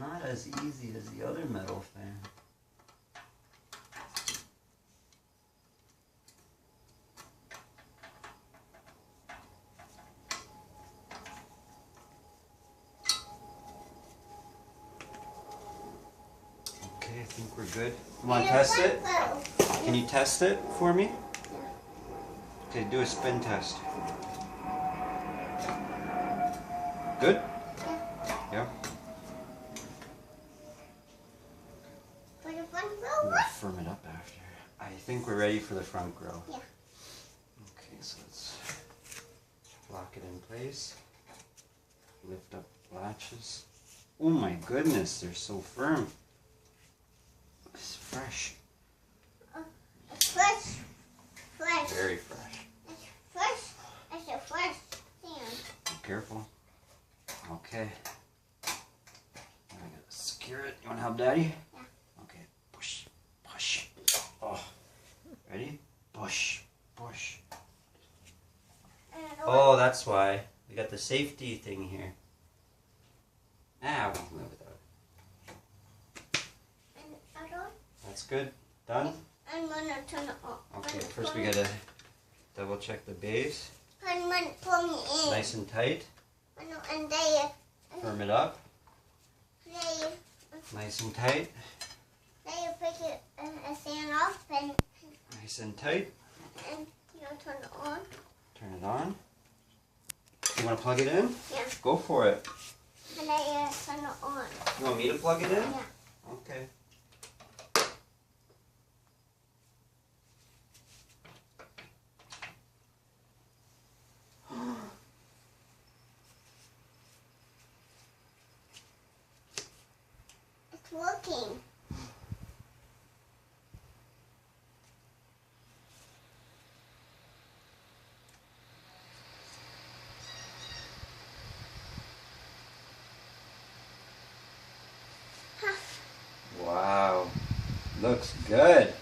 not as easy as the other metal fan. Okay, I think we're good. You want to test it? Can you test it for me? Okay, do a spin test. Good? Yeah. For the front We'll row? firm it up after. I think we're ready for the front grill. Yeah. Okay, so let's lock it in place. Lift up latches. Oh my goodness, they're so firm. It's fresh. Fresh. Fresh. Very fresh. It's fresh. It's a fresh sand. Be careful. Okay. I gotta secure it. You wanna help Daddy? Yeah. Okay. Push. Push. Oh. Ready? Push. Push. Oh, that's why. We got the safety thing here. Ah, we can live without it. That's good. Done? I'm gonna turn it on. Okay, first we gotta double check the base. I'm gonna pull me in. Nice and tight. And there. Firm it up. There. Nice and tight. There you pick a sand off and Nice and tight. you turn it on. Turn it on. You want to plug it in? Yeah. Go for it. And then you turn it on. You want me to plug it in? Yeah. Okay. It's working. Wow. Looks good.